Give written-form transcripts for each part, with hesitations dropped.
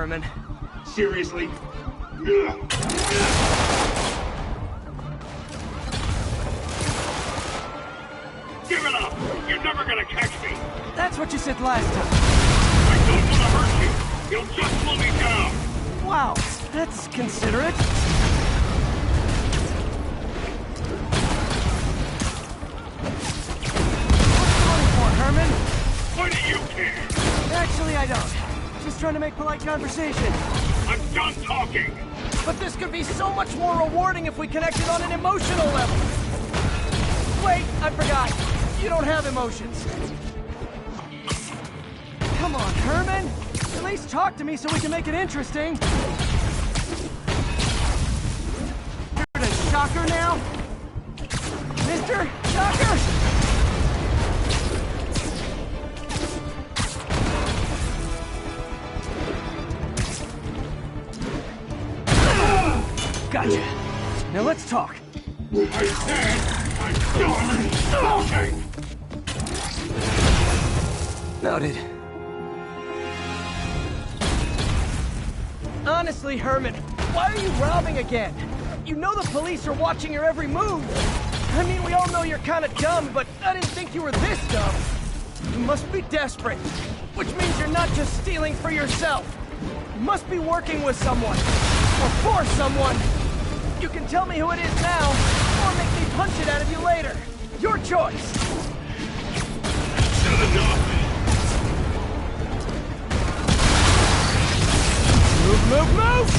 Herman. Seriously? Give it up! You're never gonna catch me! That's what you said last time. I don't want to hurt you! You'll just slow me down! Wow, that's considerate. What's the money for, Herman? Why do you care? Actually, I don't. Just trying to make polite conversation. I'm done talking! But this could be so much more rewarding if we connected on an emotional level. Wait, I forgot. You don't have emotions. Come on, Herman. At least talk to me so we can make it interesting. You're the Shocker now? Mr. Shocker? Gotcha. Now let's talk. I said I'm done talking! Noted. Honestly, Herman, why are you robbing again? You know the police are watching your every move. I mean, we all know you're kind of dumb, but I didn't think you were this dumb. You must be desperate, which means you're not just stealing for yourself. You must be working with someone, or for someone. You can tell me who it is now, or make me punch it out of you later. Your choice. That's not enough! Move, move, move!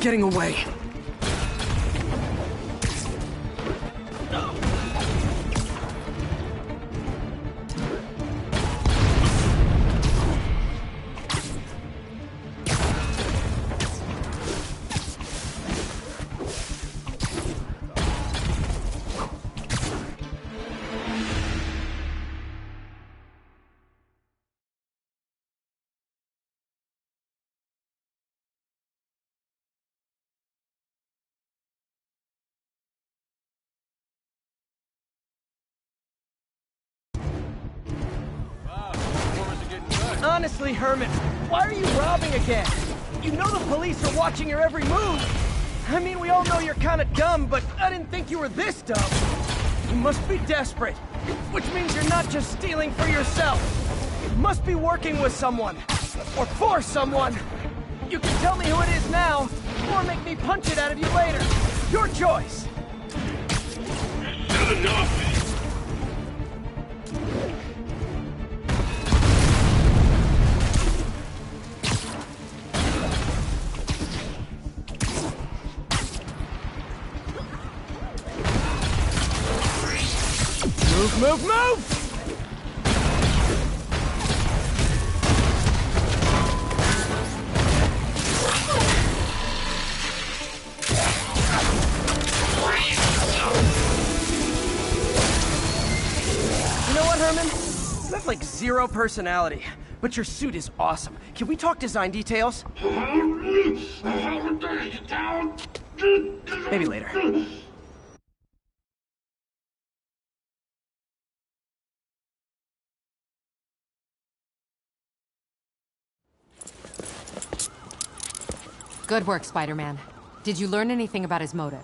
Getting away. Honestly, Herman, why are you robbing again? You know the police are watching your every move. I mean, we all know you're kind of dumb, but I didn't think you were this dumb. You must be desperate, which means you're not just stealing for yourself. You must be working with someone, or for someone. You can tell me who it is now, or make me punch it out of you later. Your choice. That's not enough! Move, move, move! You know what, Herman? You have like zero personality, but your suit is awesome. Can we talk design details? Maybe later. Good work, Spider-Man. Did you learn anything about his motive?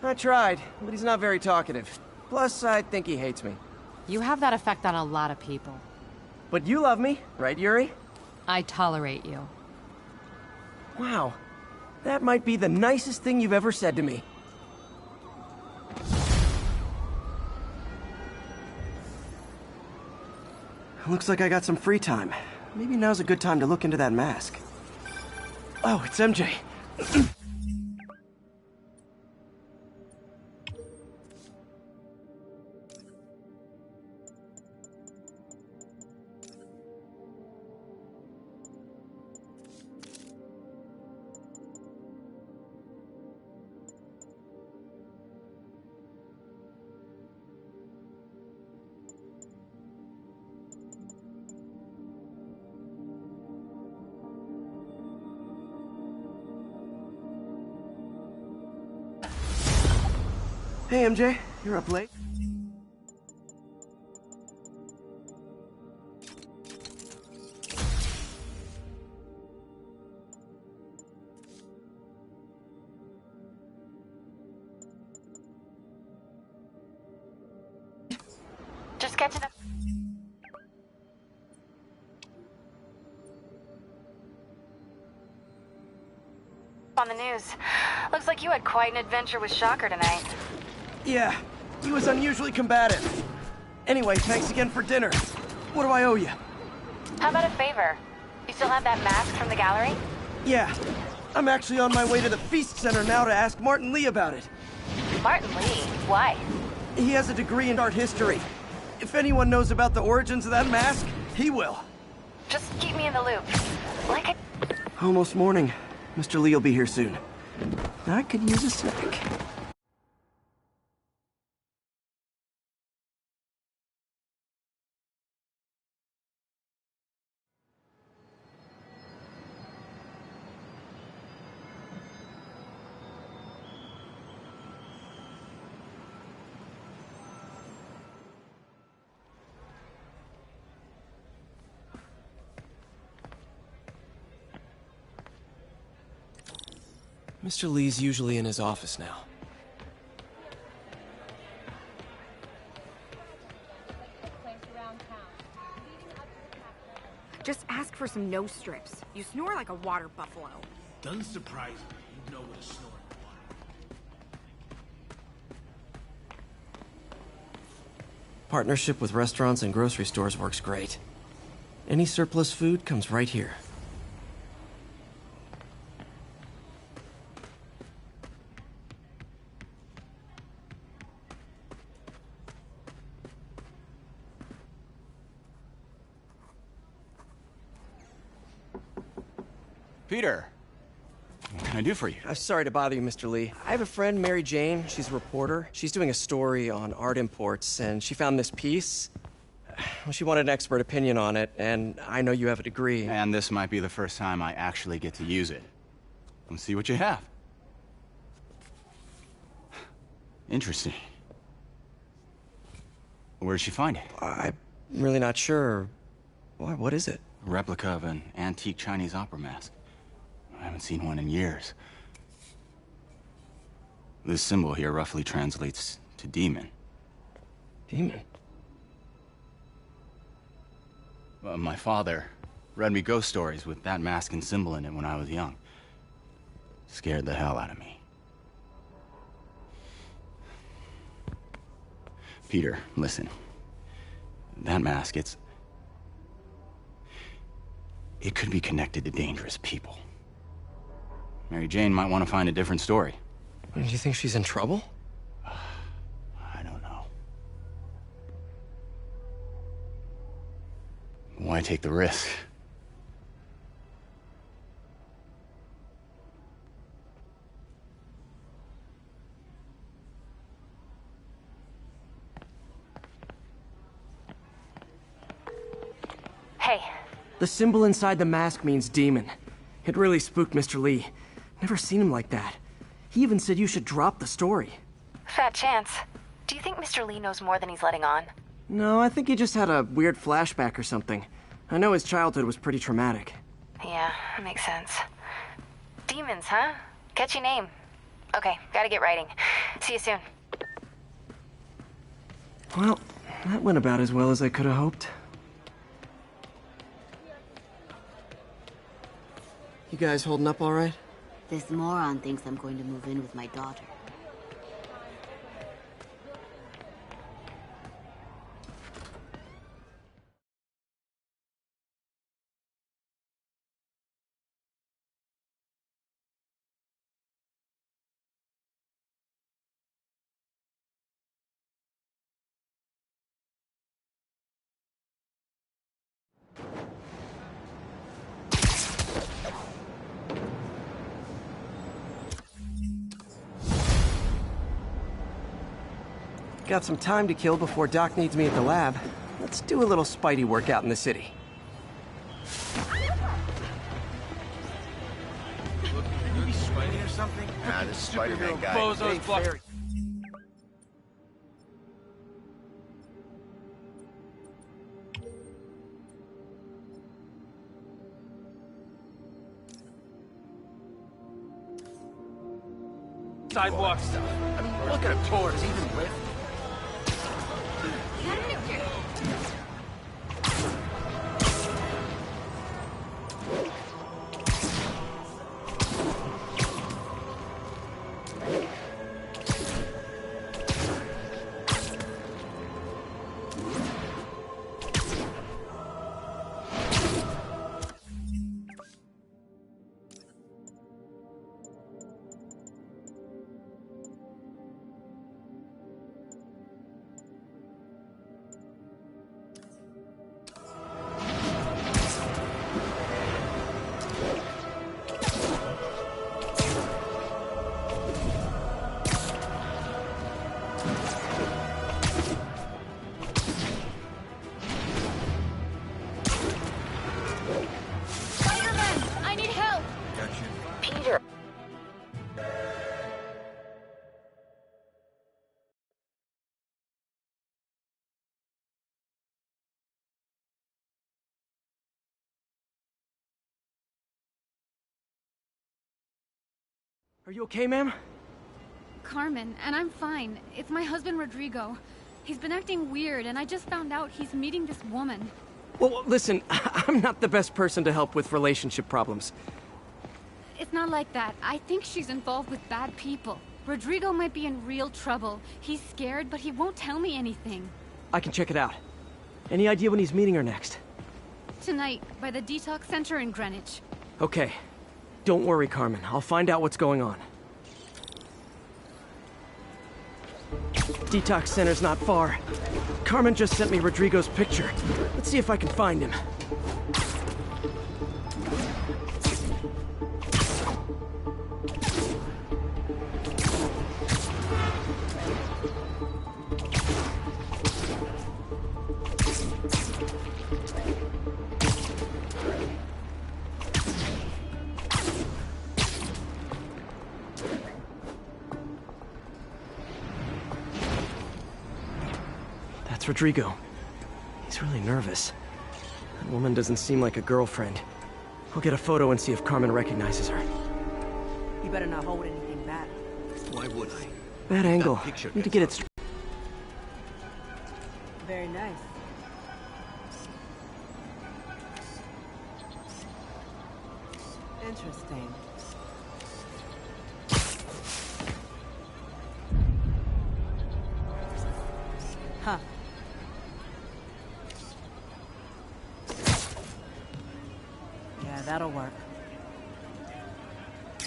I tried, but he's not very talkative. Plus, I think he hates me. You have that effect on a lot of people. But you love me, right, Yuri? I tolerate you. Wow. That might be the nicest thing you've ever said to me. Looks like I got some free time. Maybe now's a good time to look into that mask. Oh, it's MJ. Hey, MJ. You're up late. Just catching up on the news. Looks like you had quite an adventure with Shocker tonight. Yeah, he was unusually combative. Anyway, thanks again for dinner. What do I owe you? How about a favor? You still have that mask from the gallery? Yeah, I'm actually on my way to the Feast Center now to ask Martin Lee about it. Martin Lee? Why? He has a degree in art history. If anyone knows about the origins of that mask, he will. Just keep me in the loop. Like Almost morning. Mr. Lee will be here soon. I could use a snack. Mr. Lee's usually in his office now. Just ask for some nose strips. You snore like a water buffalo. Doesn't surprise me. You know what a snoring Partnership with restaurants and grocery stores works great. Any surplus food comes right here. Peter, what can I do for you? Sorry to bother you, Mr. Lee. I have a friend, Mary Jane. She's a reporter. She's doing a story on art imports, and she found this piece. Well, she wanted an expert opinion on it, and I know you have a degree. And this might be the first time I actually get to use it. Let's see what you have. Interesting. Where did she find it? I'm really not sure. What is it? A replica of an antique Chinese opera mask. I haven't seen one in years. This symbol here roughly translates to demon. Demon? My father read me ghost stories with that mask and symbol in it when I was young. Scared the hell out of me. Peter, listen. That mask, it could be connected to dangerous people. Mary Jane might want to find a different story. Do you think she's in trouble? I don't know. Why take the risk? Hey, The symbol inside the mask means demon. It really spooked Mr. Lee. Never seen him like that. He even said you should drop the story. fat chance. Do you think Mr. Lee knows more than he's letting on? No, I think he just had a weird flashback or something. I know his childhood was pretty traumatic. Yeah, makes sense. Demons, huh? Catchy name. Okay, gotta get writing. See you soon. Well, that went about as well as I could have hoped. You guys holding up all right? This moron thinks I'm going to move in with my daughter. Got some time to kill before Doc needs me at the lab. Let's do a little Spidey workout in the city. Nah, this Spider-Man guy. Hey, Fairy. sidewalk stuff. I mean, look at him tore. Does he even lift? Spider-Man, I need help! Peter. Are you okay, ma'am? Carmen, and I'm fine. It's my husband, Rodrigo. He's been acting weird, and I just found out he's meeting this woman. Well, listen, I'm not the best person to help with relationship problems. It's not like that. I think she's involved with bad people. Rodrigo might be in real trouble. He's scared, but he won't tell me anything. I can check it out. Any idea when he's meeting her next? Tonight, by the detox center in Greenwich. Okay. Don't worry, Carmen. I'll find out what's going on. Detox center's not far. Carmen just sent me Rodrigo's picture. Let's see if I can find him. That's Rodrigo. He's really nervous. That woman doesn't seem like a girlfriend. I'll get a photo and see if Carmen recognizes her. You better not hold anything back. Why would I? Bad angle. That picture Need to get it straight. Very nice. Interesting. Huh. Yeah, that'll work.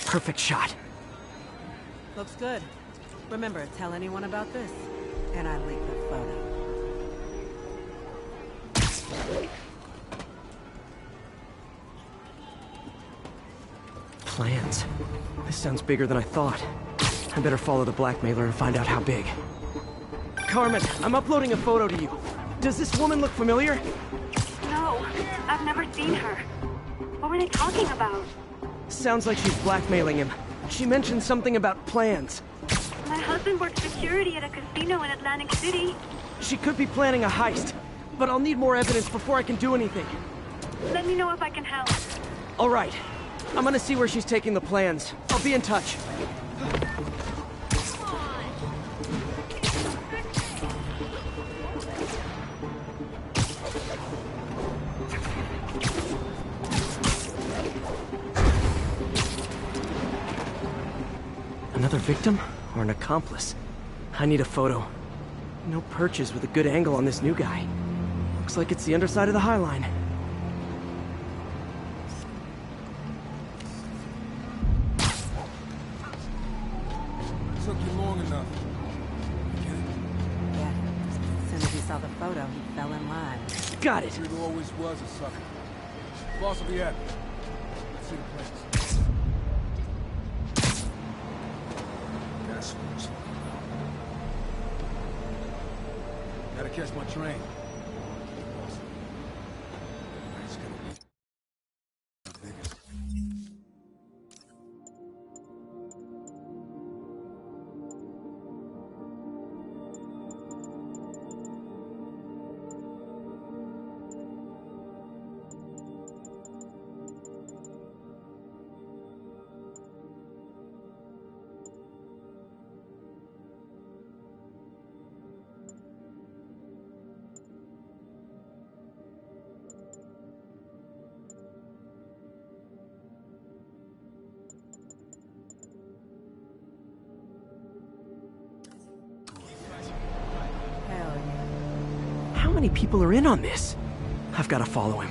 Perfect shot. Looks good. Remember, tell anyone about this, and I leak the photo. Plans. This sounds bigger than I thought. I better follow the blackmailer and find out how big. Carmen, I'm uploading a photo to you. Does this woman look familiar? No, I've never seen her. What were they talking about? Sounds like she's blackmailing him. She mentioned something about plans. My husband works security at a casino in Atlantic City. She could be planning a heist, but I'll need more evidence before I can do anything. Let me know if I can help. All right. I'm gonna see where she's taking the plans. I'll be in touch. Another victim or an accomplice? I need a photo. No perches with a good angle on this new guy. Looks like it's the underside of the High Line. Took you long enough. Yeah. As soon as he saw the photo, he fell in line. Got it. It always was a sucker. Boss will be happy. Let's see the plans. That's what's gotta catch my train. It's gonna be the biggest. many people are in on this? I've got to follow him.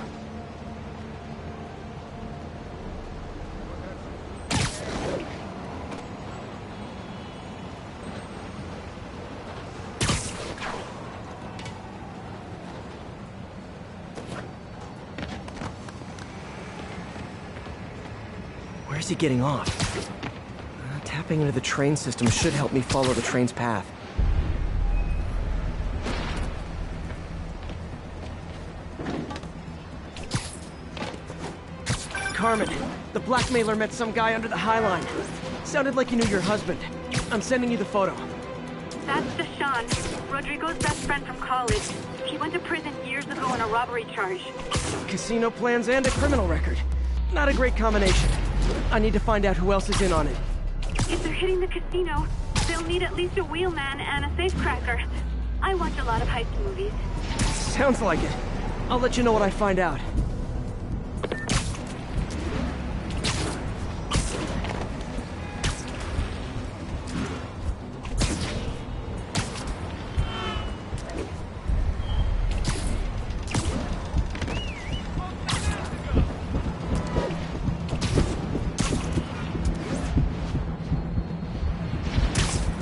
Where's he getting off? Tapping into the train system should help me follow the train's path. Carmen, the blackmailer met some guy under the High Line. Sounded like he knew your husband. I'm sending you the photo. That's Deshaun, Rodrigo's best friend from college. He went to prison years ago on a robbery charge. Casino plans and a criminal record. Not a great combination. I need to find out who else is in on it. If they're hitting the casino, they'll need at least a wheelman and a safecracker. I watch a lot of heist movies. Sounds like it. I'll let you know what I find out.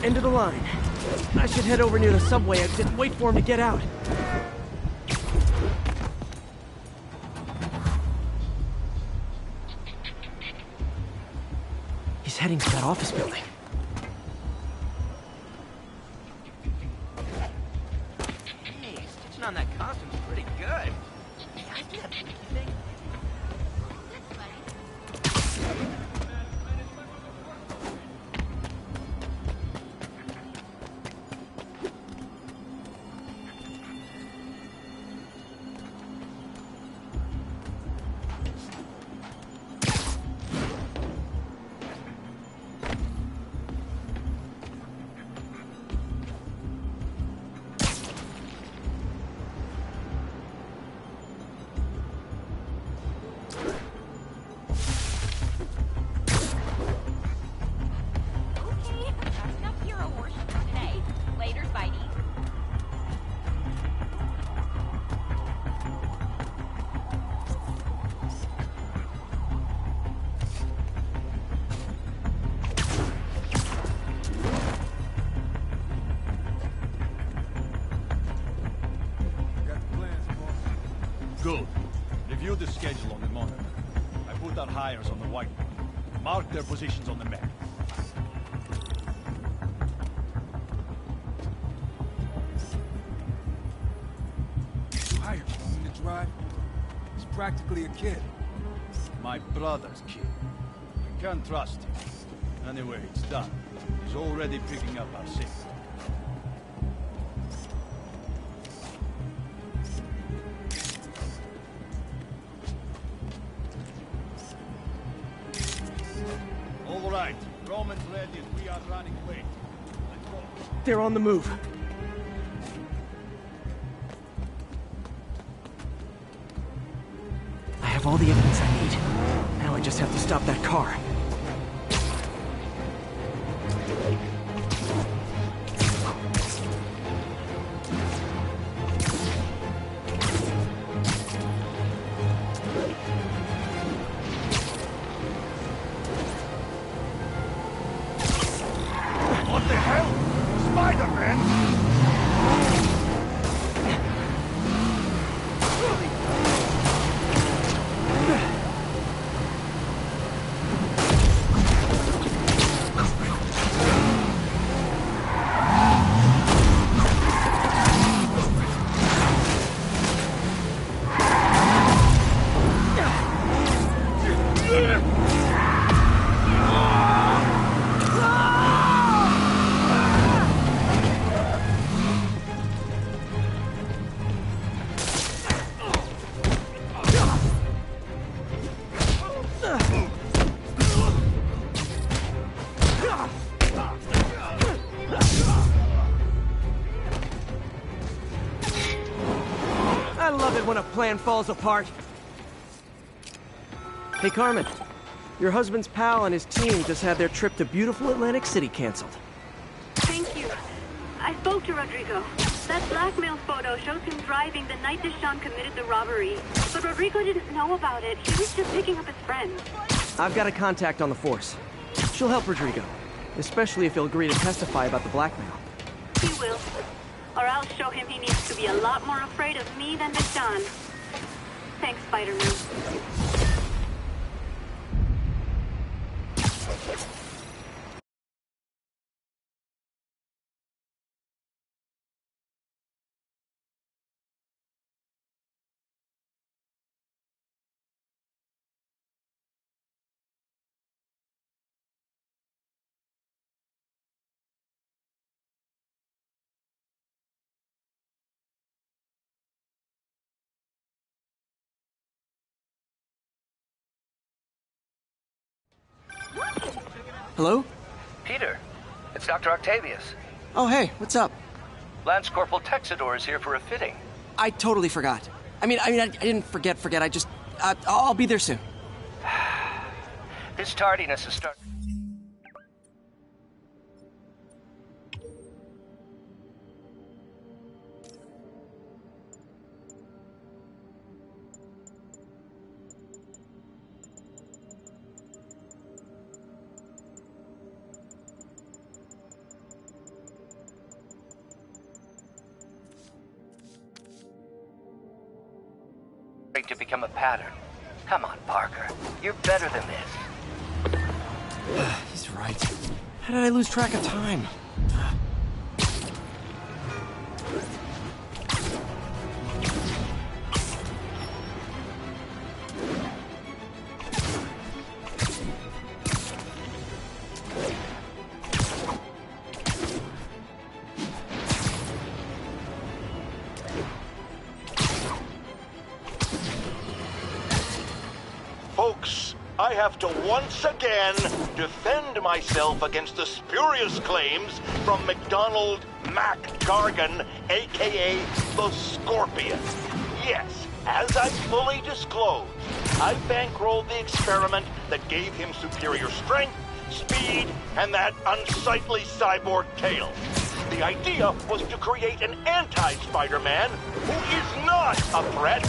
End of the line. I should head over near the subway exit and wait for him to get out. He's heading to that office building. Hey, stitching on that costume's pretty good. Hey, I do that pinky thing. Good. Review the schedule on the monitor. I put our hires on the whiteboard. Mark their positions on the map. Hire me to drive. He's practically a kid. My brother's kid. You can't trust him. Anyway, it's done. He's already picking up our signal. All right, Roman's ready and we are running late. Let's go. They're on the move. I have all the evidence I need. Now I just have to stop that car. What the hell? Spider-Man? I love it when a plan falls apart. Hey, Carmen. Your husband's pal and his team just had their trip to beautiful Atlantic City canceled. Thank you. I spoke to Rodrigo. That blackmail photo shows him driving the night Deshaun committed the robbery. But Rodrigo didn't know about it. He was just picking up his friend. I've got a contact on the force. She'll help Rodrigo, especially if he'll agree to testify about the blackmail. He will. Or I'll show him he needs to be a lot more afraid of me than Deshaun. Thanks, Spider-Man. Hello? Peter, it's Dr. Octavius. Oh, hey, what's up? Lance Corporal Texador is here for a fitting. I totally forgot. I didn't forget. I just, I'll be there soon. His tardiness is starting. To become a pattern. Come on, Parker. You're better than this. He's right. How did I lose track of time? Folks, I have to once again defend myself against the spurious claims from McDonald Mac Gargan, a.k.a. the Scorpion. Yes, as I fully disclosed, I bankrolled the experiment that gave him superior strength, speed, and that unsightly cyborg tail. The idea was to create an anti-Spider-Man who is not a threat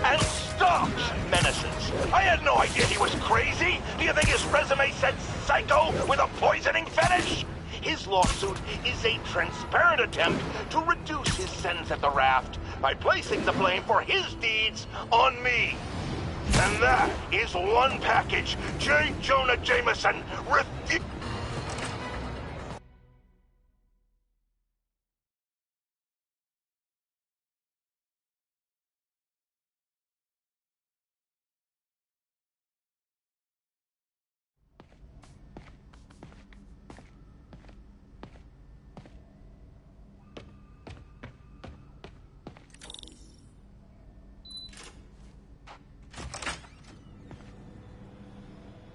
and stops menaces. I had no idea he was crazy. Do you think his resume said psycho with a poisoning fetish? His lawsuit is a transparent attempt to reduce his sentence at the raft by placing the blame for his deeds on me. And that is one package J. Jonah Jameson refused.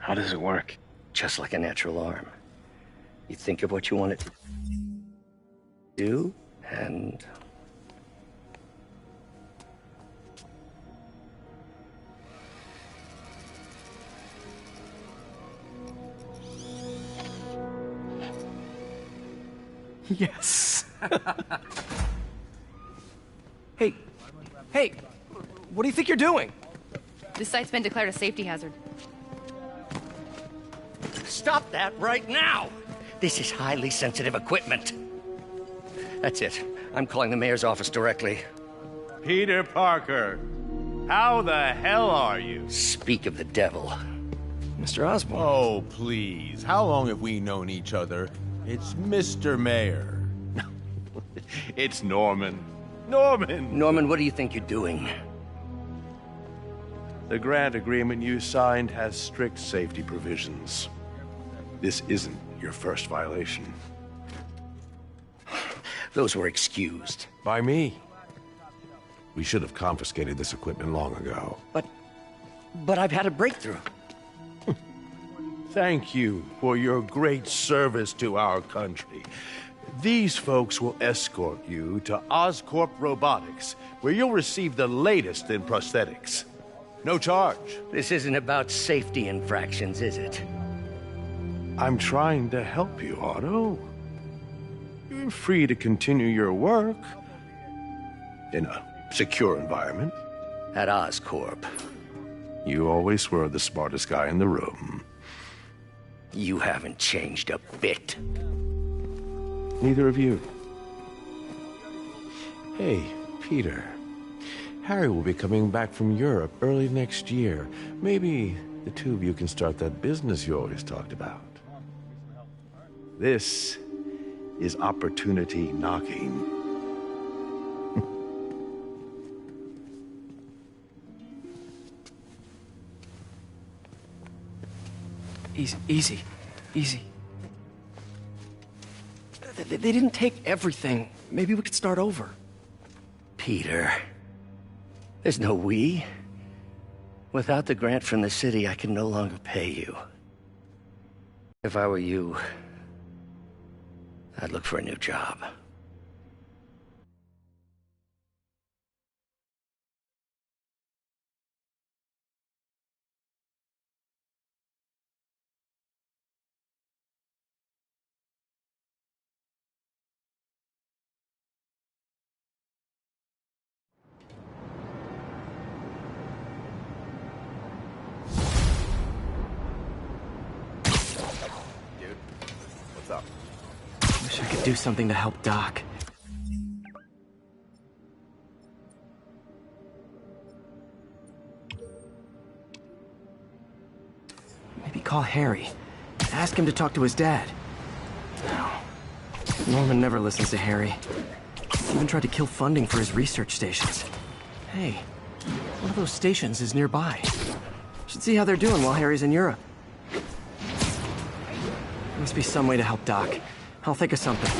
How does it work? Just like a natural arm. You think of what you want it to do, and... Yes. Hey, what do you think you're doing? This site's been declared a safety hazard. Stop that right now! This is highly sensitive equipment. That's it. I'm calling the mayor's office directly. Peter Parker, how the hell are you? Speak of the devil. Mr. Osborn. Oh, please. How long have we known each other? It's Mr. Mayor. It's Norman. Norman! Norman, what do you think you're doing? The grant agreement you signed has strict safety provisions. This isn't your first violation. Those were excused. By me. We should have confiscated this equipment long ago. But I've had a breakthrough. Thank you for your great service to our country. These folks will escort you to Oscorp Robotics, where you'll receive the latest in prosthetics. No charge. This isn't about safety infractions, is it? I'm trying to help you, Otto. You're free to continue your work, in a secure environment. At Oscorp. You always were the smartest guy in the room. You haven't changed a bit. Neither of you. Hey, Peter. Harry will be coming back from Europe early next year. Maybe the two of you can start that business you always talked about. This is opportunity knocking. Easy. They didn't take everything. Maybe we could start over. Peter, there's no we. Without the grant from the city, I can no longer pay you. If I were you, I'd look for a new job. Wish I could do something to help Doc. Maybe call Harry. Ask him to talk to his dad. No. Norman never listens to Harry. He even tried to kill funding for his research stations. Hey, one of those stations is nearby. Should see how they're doing while Harry's in Europe. Must be some way to help Doc. I'll think of something.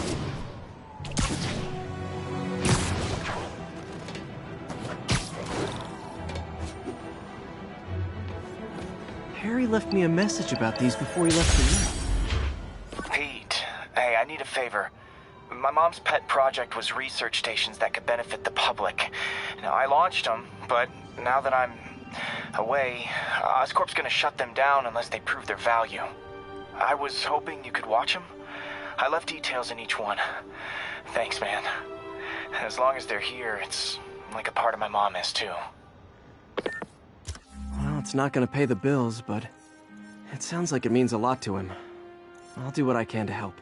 Harry left me a message about these before he left the room. Pete, hey, I need a favor. My mom's pet project was research stations that could benefit the public. Now, I launched them, but now that I'm away, Oscorp's gonna shut them down unless they prove their value. I was hoping you could watch them. I left details in each one. Thanks, man. As long as they're here, it's like a part of my mom is, too. Well, it's not gonna pay the bills, but it sounds like it means a lot to him. I'll do what I can to help.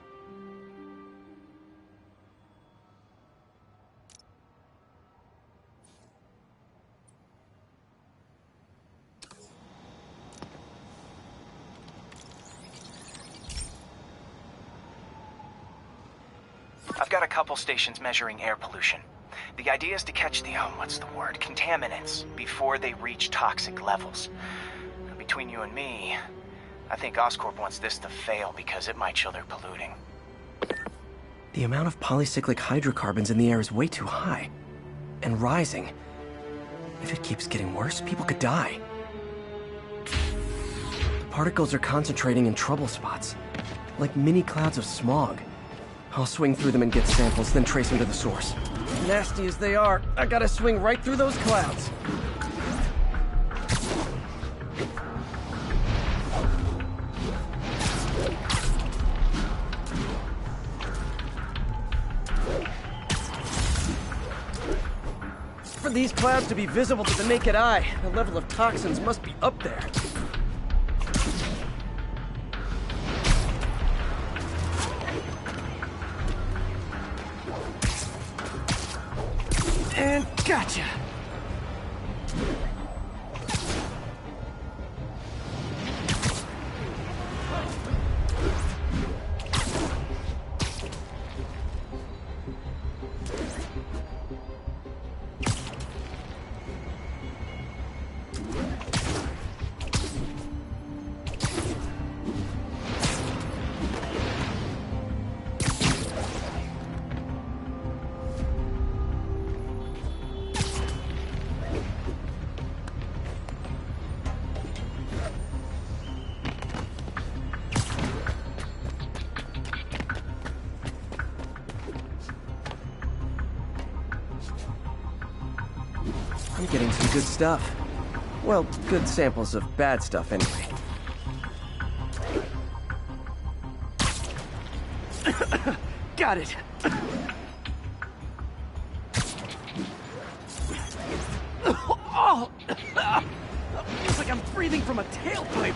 I've got a couple stations measuring air pollution. The idea is to catch the, contaminants before they reach toxic levels. Between you and me, I think Oscorp wants this to fail because it might show they're polluting. The amount of polycyclic hydrocarbons in the air is way too high. And rising. If it keeps getting worse, people could die. The particles are concentrating in trouble spots, like mini clouds of smog. I'll swing through them and get samples, then trace them to the source. Nasty as they are, I gotta swing right through those clouds. For these clouds to be visible to the naked eye, the level of toxins must be up there. And gotcha! I'm getting some good stuff. Well, good samples of bad stuff, anyway. Got it! breathing from a tailpipe.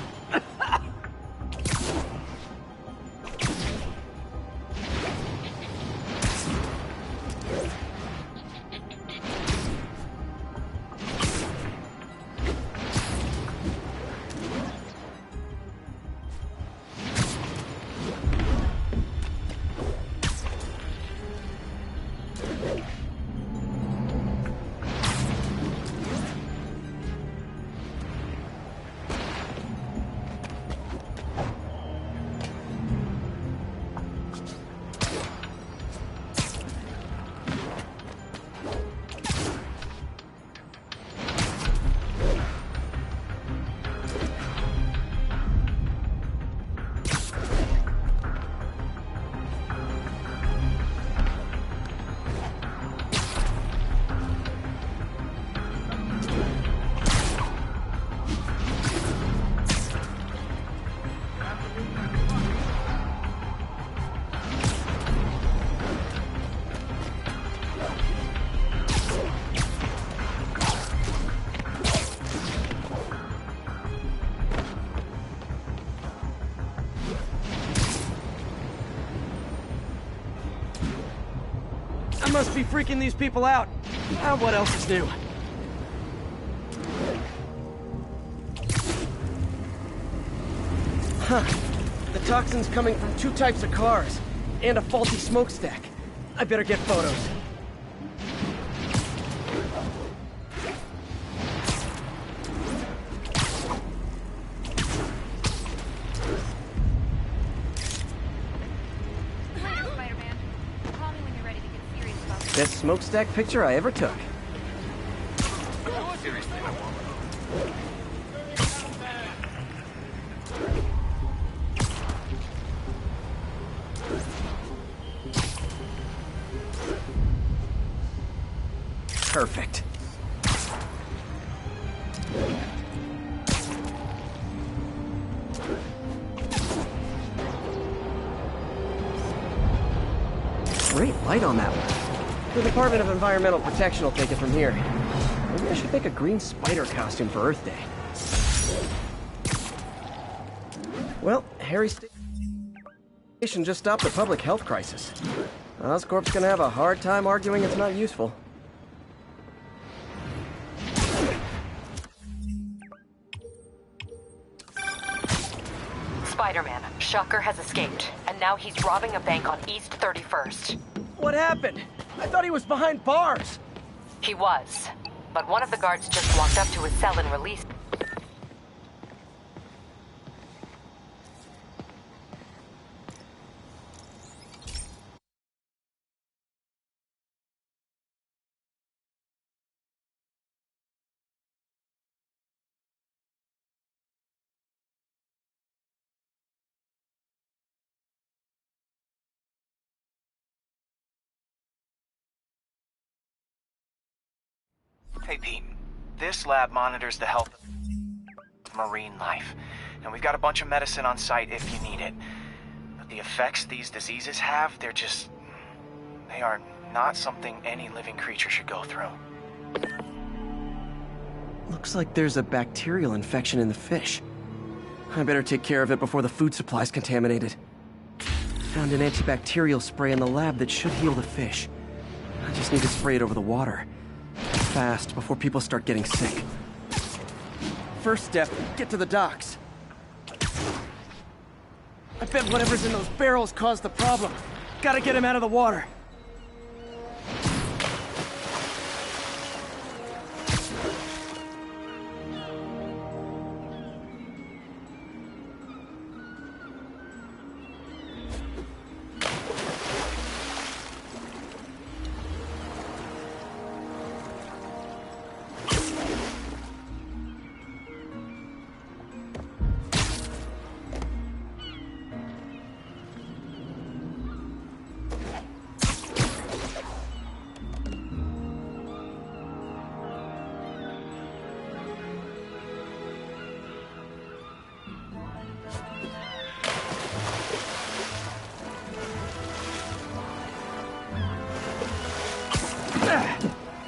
I must be freaking these people out. What else is new? Huh. The toxin's coming from 2 types of cars, and a faulty smokestack. I better get photos. Spider-Man. Call me when you're ready to get serious about this. Best smokestack picture I ever took. Perfect. Great light on that one. The Department of Environmental Protection will take it from here. Maybe I should make a green spider costume for Earth Day. Well, Harry Station just stopped a public health crisis. Oscorp's gonna have a hard time arguing it's not useful. Spider-Man, Shocker has escaped, and now he's robbing a bank on East 31st. What happened? I thought he was behind bars. He was, but one of the guards just walked up to his cell and released. Hey, Pete. This lab monitors the health of marine life, and we've got a bunch of medicine on site if you need it. But the effects these diseases have, they are not something any living creature should go through. Looks like there's a bacterial infection in the fish. I better take care of it before the food supply's contaminated. Found an antibacterial spray in the lab that should heal the fish. I just need to spray it over the water. Fast, before people start getting sick. First step, get to the docks. I bet whatever's in those barrels caused the problem. Gotta get him out of the water.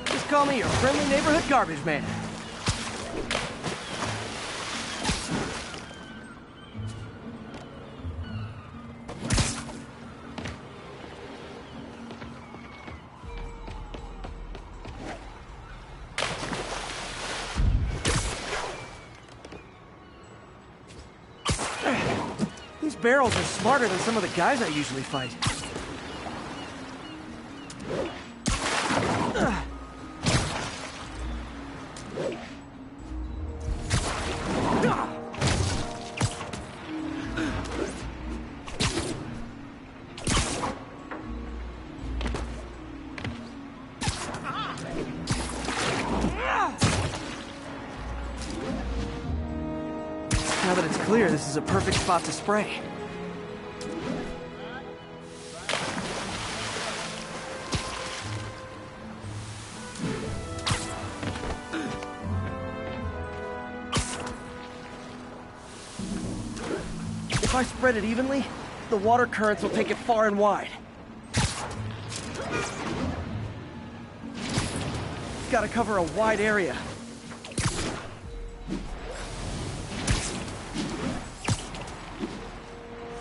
Just call me your friendly neighborhood garbage man. barrels are smarter than some of the guys I usually fight. Now that it's clear, this is a perfect spot to spray. If I spread it evenly, the water currents will take it far and wide. Gotta cover a wide area.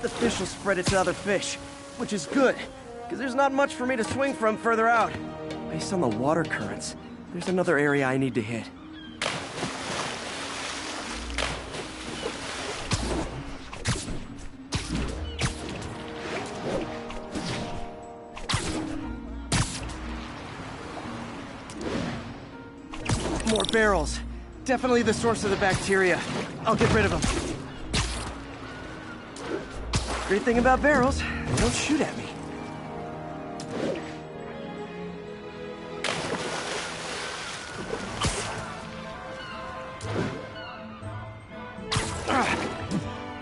The fish will spread it to other fish, which is good, because there's not much for me to swing from further out. Based on the water currents, there's another area I need to hit. More barrels. Definitely the source of the bacteria. I'll get rid of them. Great thing about barrels, they don't shoot at me.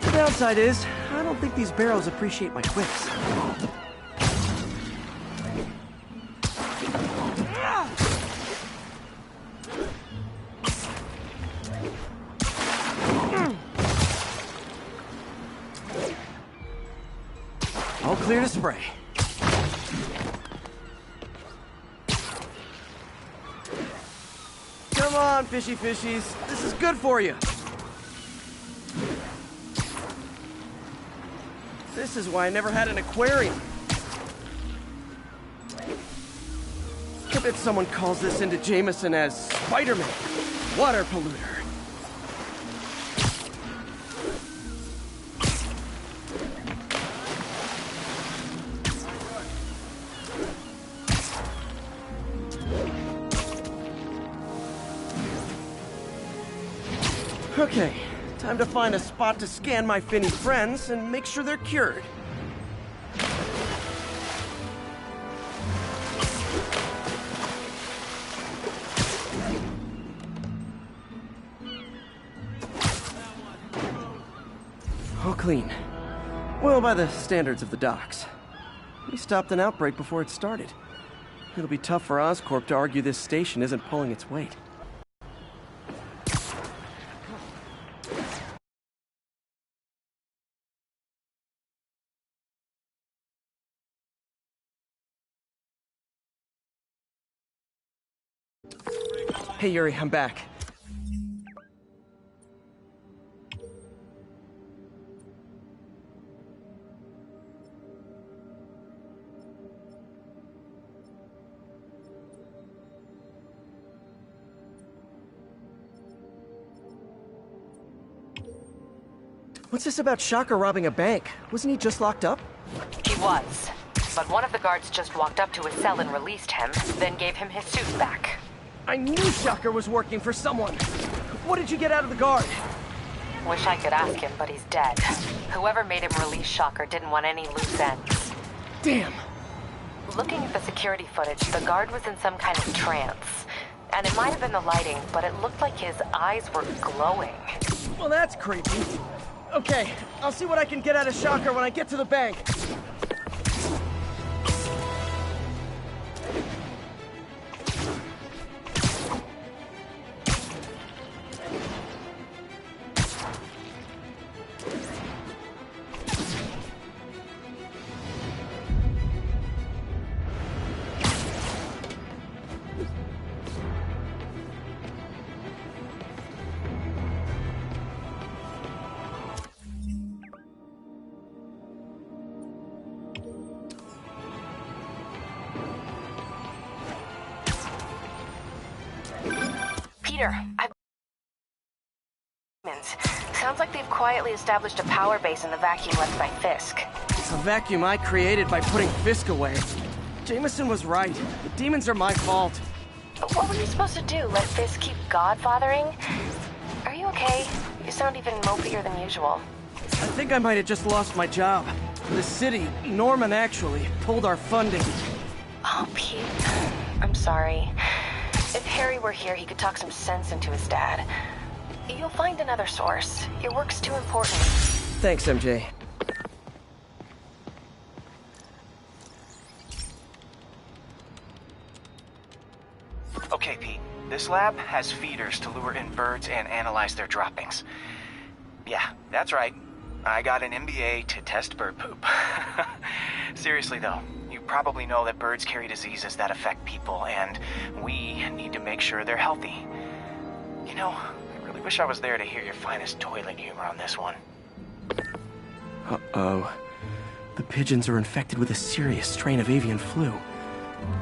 The downside is, I don't think these barrels appreciate my whips. All clear to spray. Come on, fishy fishies. This is good for you. This is why I never had an aquarium. I bet someone calls this into Jameson as Spider-Man, water polluter. Okay, time to find a spot to scan my finny friends and make sure they're cured. All clean. Well, by the standards of the docks. We stopped an outbreak before it started. It'll be tough for Oscorp to argue this station isn't pulling its weight. Hey, Yuri, I'm back. What's this about Shocker robbing a bank? Wasn't he just locked up? He was. But one of the guards just walked up to his cell and released him, then gave him his suit back. I knew Shocker was working for someone. What did you get out of the guard? Wish I could ask him, but he's dead. Whoever made him release Shocker didn't want any loose ends. Damn. Looking at the security footage, the guard was in some kind of trance. And it might have been the lighting, but it looked like his eyes were glowing. Well, that's creepy. Okay, I'll see what I can get out of Shocker when I get to the bank. Peter, Sounds like they've quietly established a power base in the vacuum left by Fisk. A vacuum I created by putting Fisk away. Jameson was right. The demons are my fault. But what were you supposed to do? Let Fisk keep godfathering? Are you okay? You sound even mopier than usual. I think I might have just lost my job. The city, Norman actually, pulled our funding. Oh, Pete. I'm sorry. If Harry were here, he could talk some sense into his dad. You'll find another source. Your work's too important. Thanks, MJ. Okay, Pete. This lab has feeders to lure in birds and analyze their droppings. Yeah, that's right. I got an MBA to test bird poop. Seriously, though, you probably know that birds carry diseases that affect people, and we need to make sure they're healthy. You know, I really wish I was there to hear your finest toilet humor on this one. Uh-oh. The pigeons are infected with a serious strain of avian flu.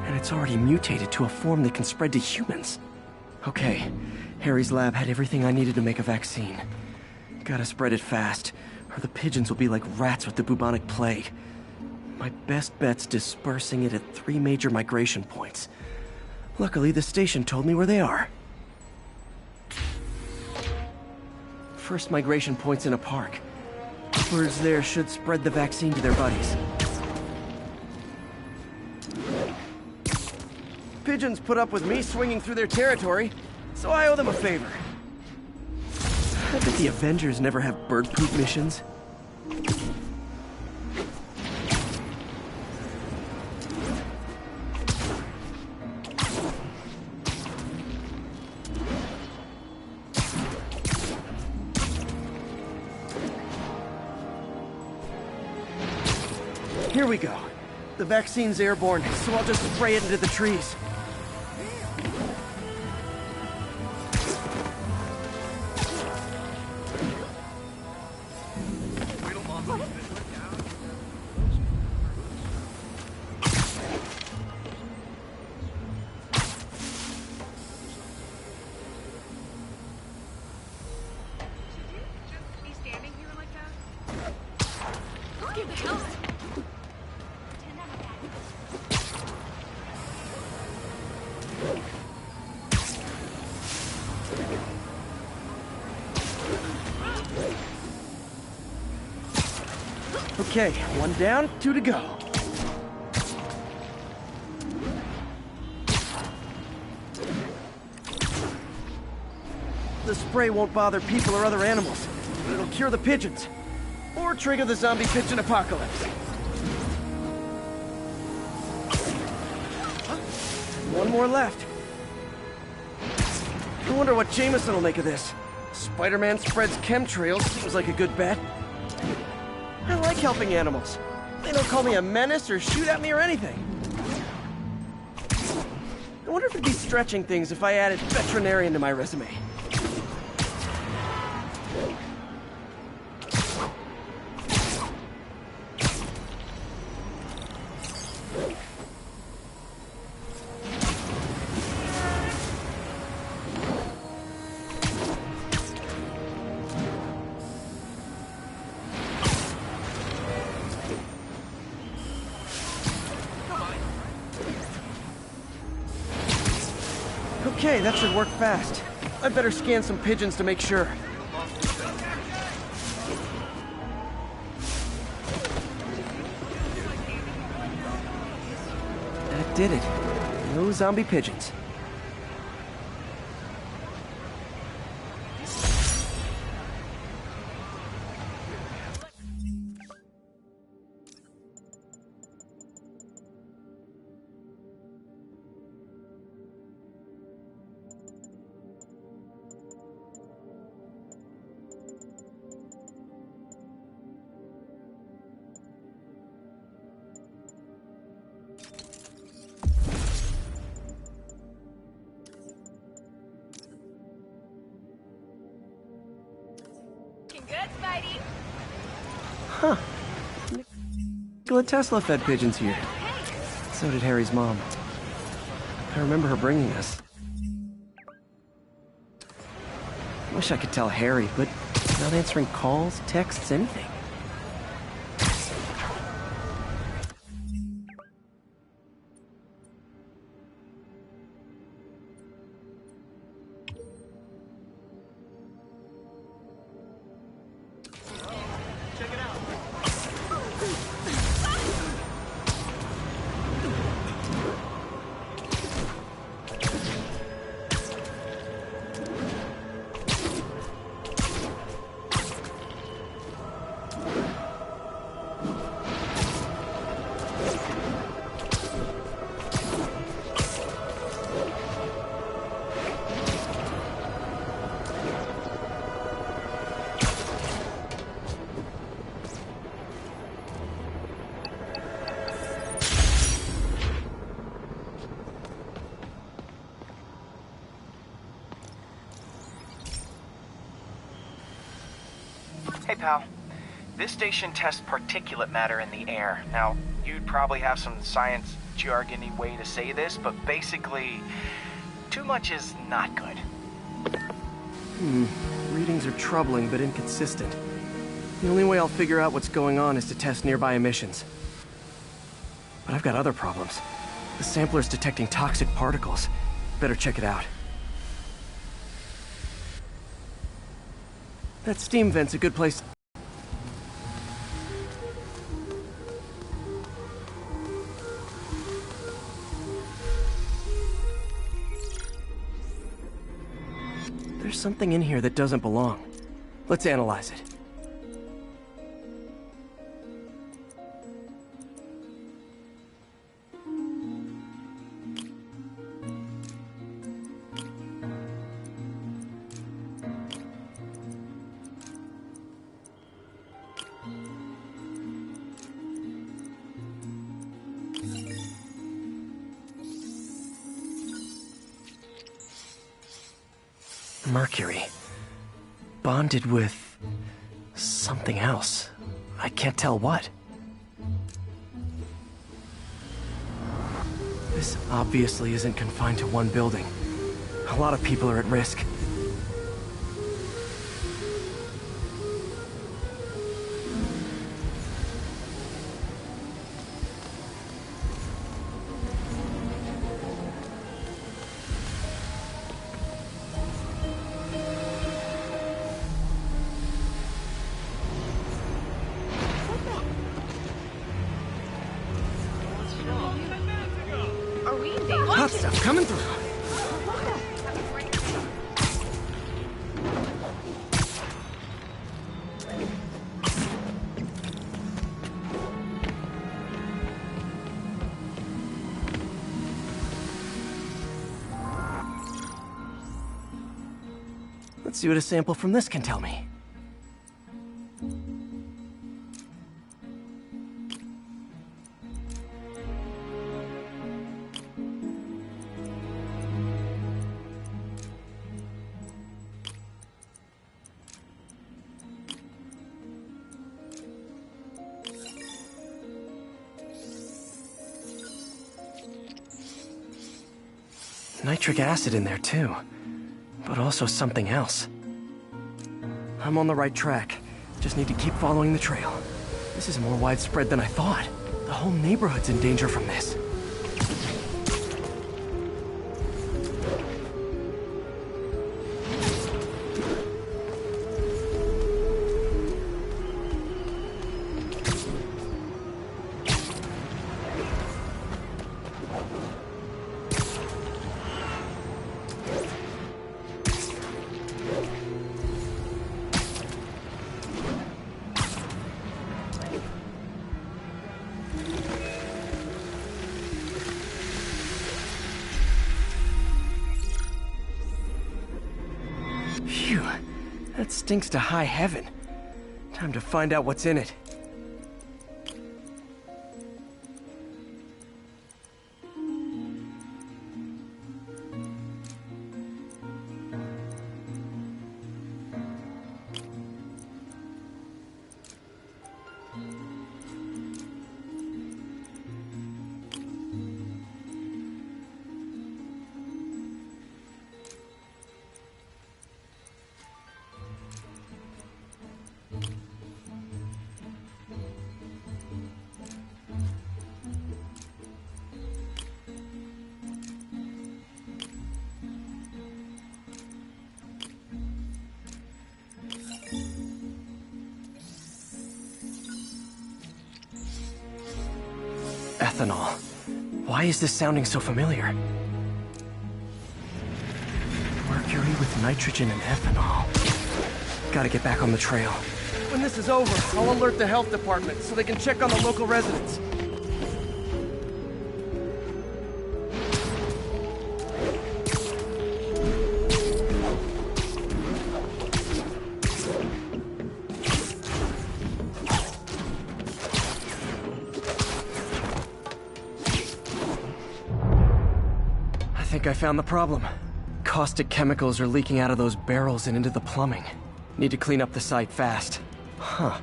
And it's already mutated to a form that can spread to humans. Okay, Harry's lab had everything I needed to make a vaccine. Gotta spread it fast, or the pigeons will be like rats with the bubonic plague. My best bet's dispersing it at 3 major migration points. Luckily, the station told me where they are. First migration point's in a park. Birds there should spread the vaccine to their buddies. Pigeons put up with me swinging through their territory, so I owe them a favor. I bet the Avengers never have bird poop missions. Here we go. The vaccine's airborne, so I'll just spray it into the trees. Okay, 1 down, 2 to go. The spray won't bother people or other animals, but it'll cure the pigeons. Or trigger the zombie pigeon apocalypse. 1 more left. I wonder what Jameson will make of this. Spider-Man spreads chemtrails, seems like a good bet. I like helping animals. They don't call me a menace or shoot at me or anything. I wonder if it'd be stretching things if I added veterinarian to my resume. Okay, that should work fast. I'd better scan some pigeons to make sure. That did it. No zombie pigeons. Good, Spidey. Huh. Nikola Tesla fed pigeons here. So did Harry's mom. I remember her bringing us. Wish I could tell Harry, but not answering calls, texts, anything. Hey, pal. This station tests particulate matter in the air. Now, you'd probably have some science jargony way to say this, but basically, too much is not good. Readings are troubling but inconsistent. The only way I'll figure out what's going on is to test nearby emissions. But I've got other problems. The sampler's detecting toxic particles. Better check it out. That steam vent's a good place. There's something in here that doesn't belong. Let's analyze it. Mercury. Bonded with something else. I can't tell what. This obviously isn't confined to one building. A lot of people are at risk. Hot stuff coming through. Let's see what a sample from this can tell me. Nitric acid in there too, but also something else. I'm on the right track. Just need to keep following the trail. This is more widespread than I thought. The whole neighborhood's in danger from this. Phew, that stinks to high heaven. Time to find out what's in it. ethanol. Why is this sounding so familiar? Mercury with nitrogen and ethanol. Gotta get back on the trail. When this is over, I'll alert the health department so they can check on the local residents. I think I found the problem. Caustic chemicals are leaking out of those barrels and into the plumbing. Need to clean up the site fast. Huh.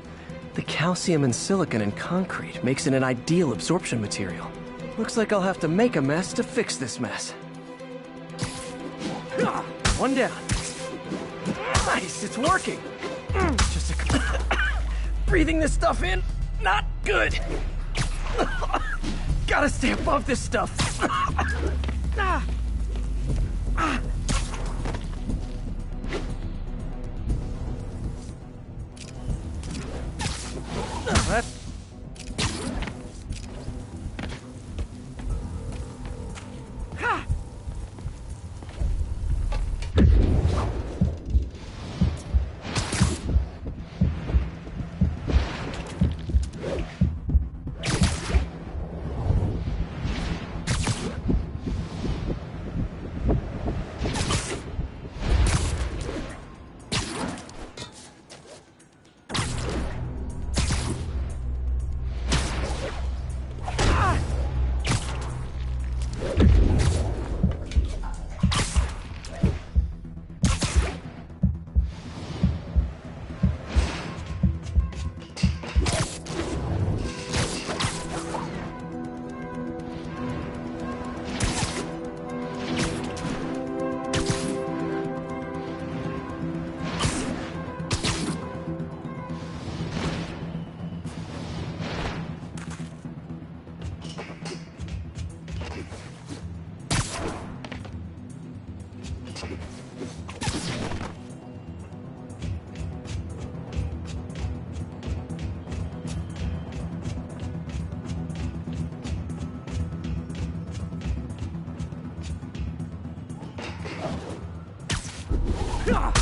The calcium and silicon in concrete makes it an ideal absorption material. Looks like I'll have to make a mess to fix this mess. One down. Nice, it's working. Just a... Breathing this stuff in, not good. Gotta stay above this stuff. That's... Ha!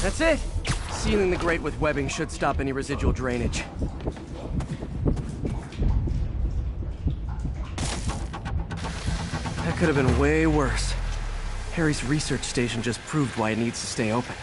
That's it! Sealing the grate with webbing should stop any residual drainage. That could have been way worse. Harry's research station just proved why it needs to stay open.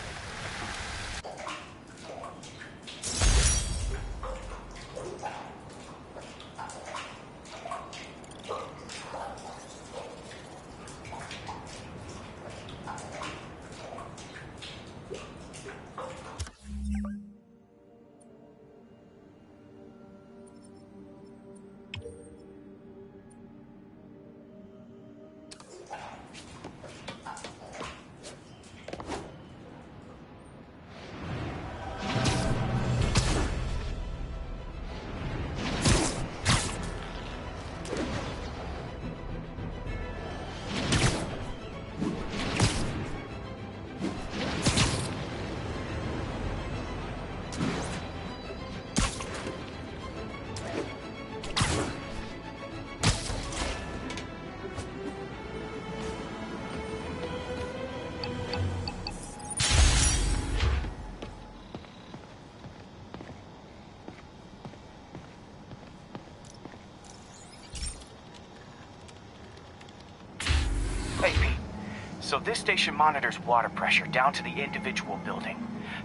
So this station monitors water pressure down to the individual building.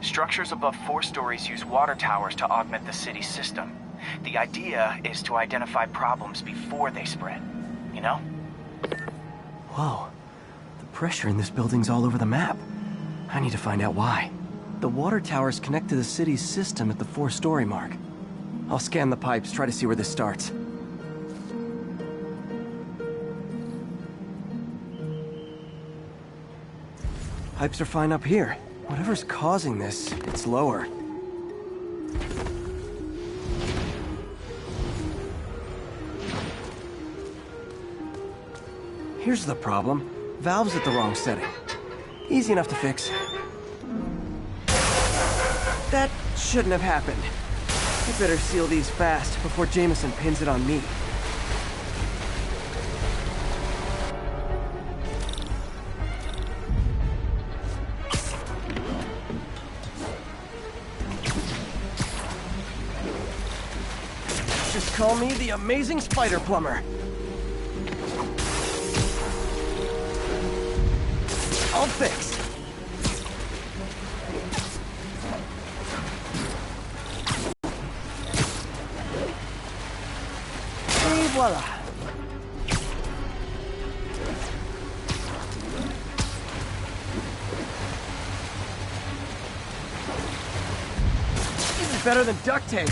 Structures above 4 stories use water towers to augment the city's system. The idea is to identify problems before they spread, you know? Whoa. The pressure in this building's all over the map. I need to find out why. The water towers connect to the city's system at the 4-story mark. I'll scan the pipes, try to see where this starts. Pipes are fine up here. Whatever's causing this, it's lower. Here's the problem. Valve's at the wrong setting. Easy enough to fix. That shouldn't have happened. I better seal these fast before Jameson pins it on me. call me the amazing spider plumber. I'll fix. Et voila. This is better than duct tape.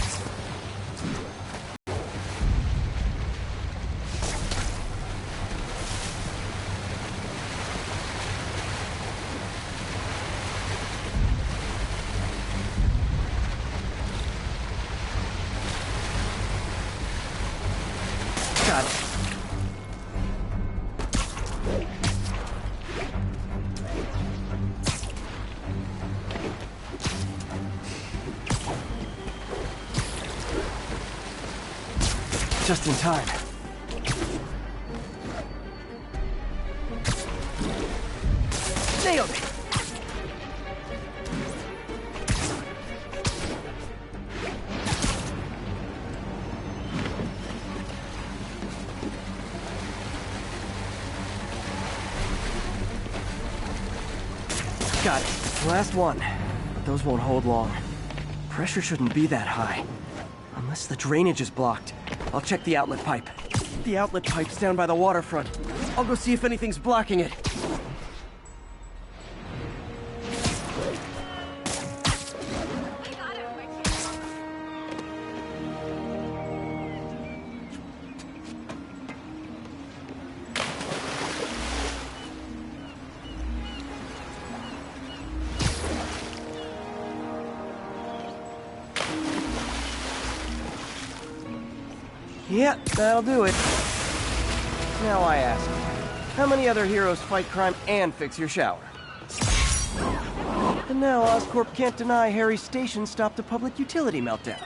Got it. Just in time. Nailed it! Got it. Last one. But those won't hold long. Pressure shouldn't be that high. Unless the drainage is blocked. I'll check the outlet pipe. The outlet pipe's down by the waterfront. I'll go see if anything's blocking it. Yeah, that'll do it. Now I ask, how many other heroes fight crime and fix your shower? And now Oscorp can't deny Harry's station stopped a public utility meltdown.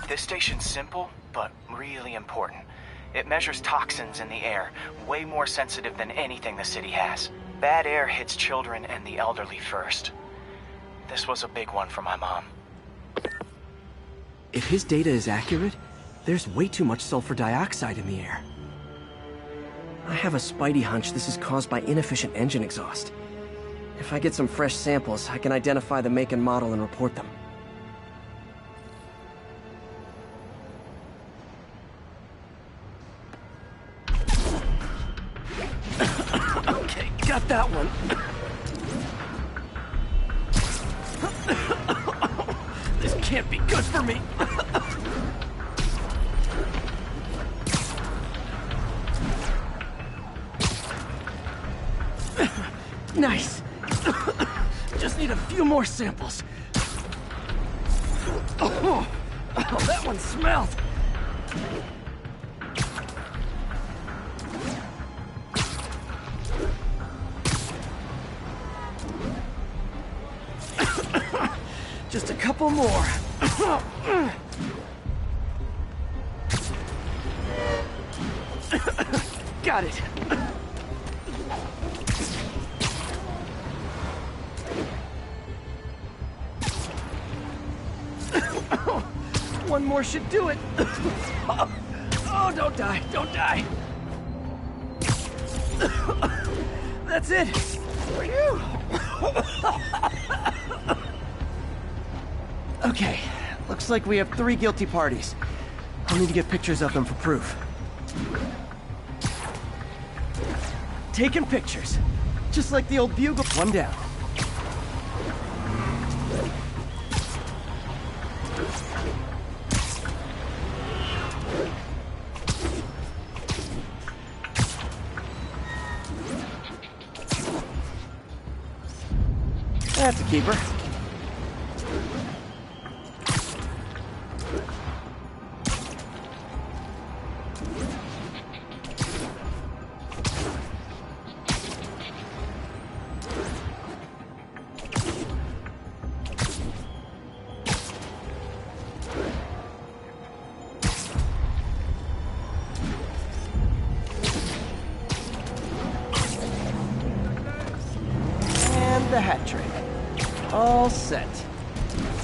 This station's simple, but really important. It measures toxins in the air, way more sensitive than anything the city has. Bad air hits children and the elderly first. This was a big one for my mom. If his data is accurate, there's way too much sulfur dioxide in the air. I have a spidey hunch this is caused by inefficient engine exhaust. If I get some fresh samples, I can identify the make and model and report them. Okay, got that one. This can't be good for me. Nice. Just need a few more samples. Oh, that one smelled. Just a couple more. Got it. One more should do it. Oh, don't die, don't die. That's it. Phew. Okay, looks like we have 3 guilty parties. I'll need to get pictures of them for proof. Taking pictures. Just like the old bugle. One down. That's a keeper. And the hat trick. All set.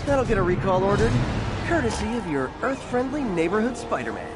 That'll get a recall ordered, courtesy of your Earth-friendly neighborhood Spider-Man.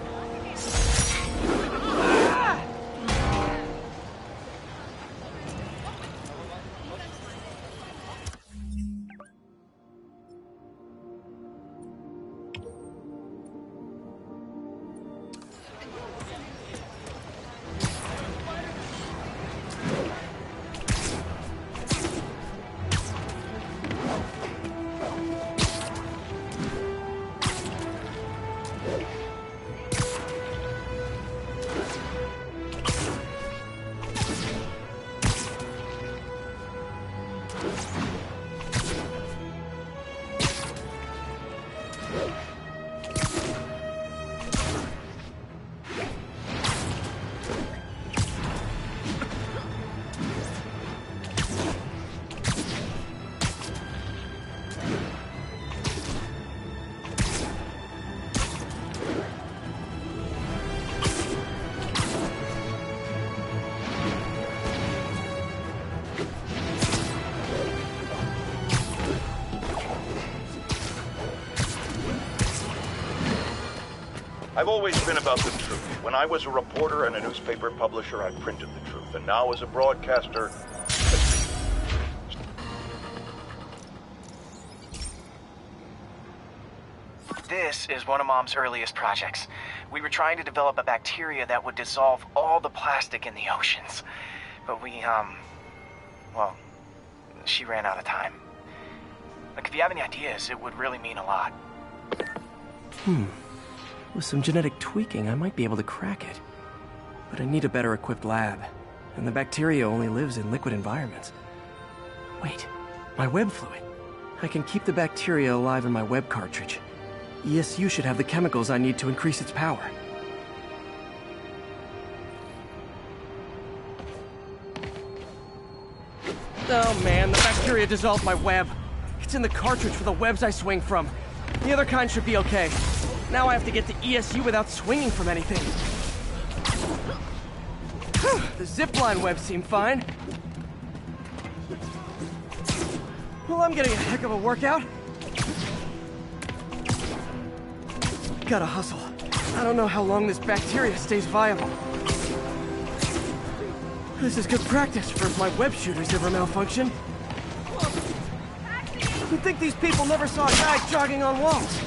I've always been about the truth. When I was a reporter and a newspaper publisher, I printed the truth. And now as a broadcaster... This is one of Mom's earliest projects. We were trying to develop a bacteria that would dissolve all the plastic in the oceans. But well, she ran out of time. Like, if you have any ideas, it would really mean a lot. With some genetic tweaking, I might be able to crack it. But I need a better equipped lab. And the bacteria only lives in liquid environments. Wait, my web fluid. I can keep the bacteria alive in my web cartridge. ESU should have the chemicals I need to increase its power. Oh man, the bacteria dissolved my web. It's in the cartridge for the webs I swing from. The other kind should be okay. Now I have to get to ESU without swinging from anything. The zipline webs seem fine. Well, I'm getting a heck of a workout. Gotta hustle. I don't know how long this bacteria stays viable. This is good practice for if my web shooters ever malfunction. You'd think these people never saw a guy jogging on walls.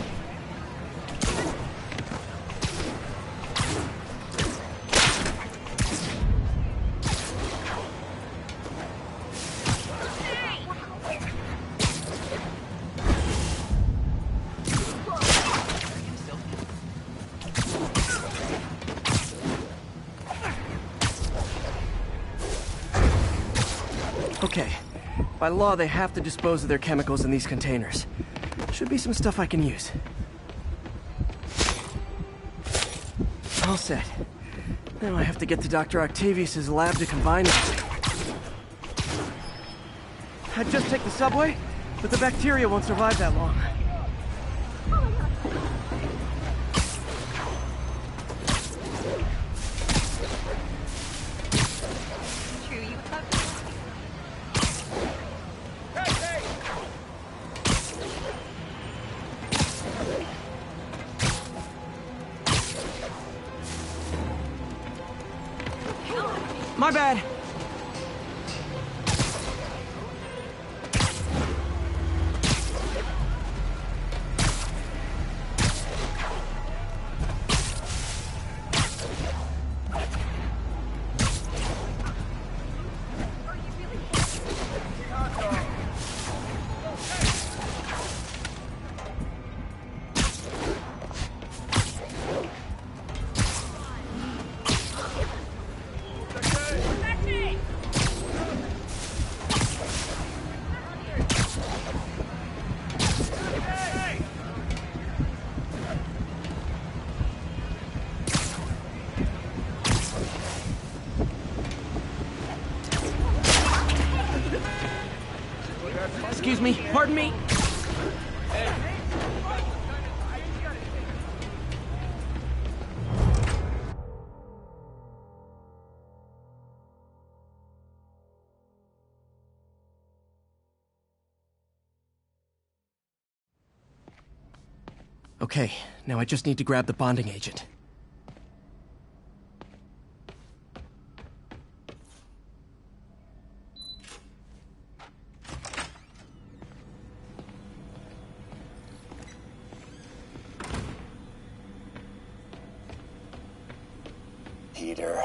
Okay. By law, they have to dispose of their chemicals in these containers. Should be some stuff I can use. All set. Now I have to get to Dr. Octavius's lab to combine them. I'd just take the subway, but the bacteria won't survive that long. My bad. Excuse me, pardon me. Okay, now I just need to grab the bonding agent. Peter.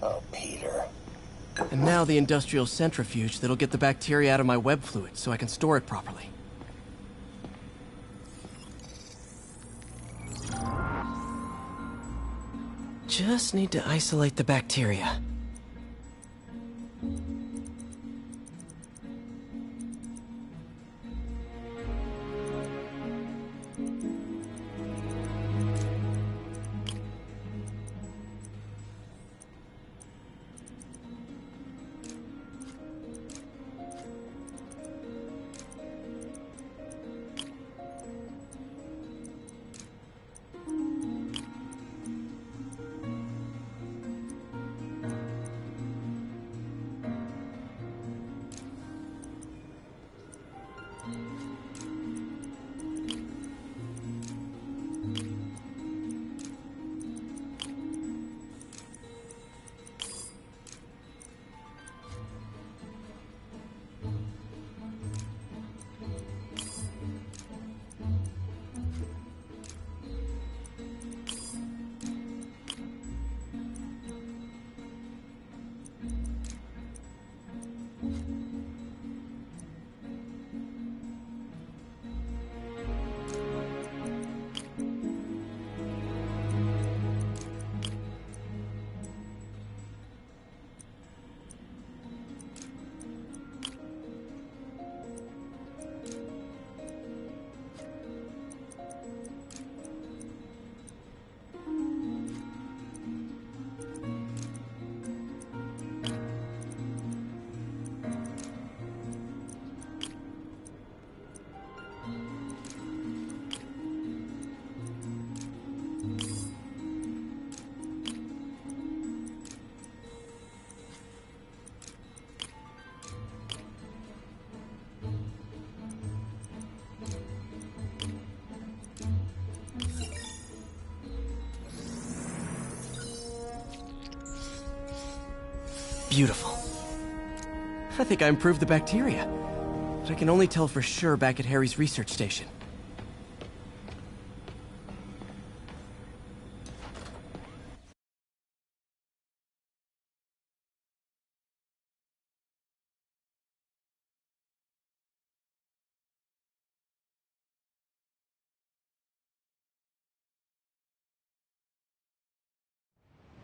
Oh, Peter. And now the industrial centrifuge that'll get the bacteria out of my web fluid so I can store it properly. Just need to isolate the bacteria. Beautiful. I think I improved the bacteria, but I can only tell for sure back at Harry's research station.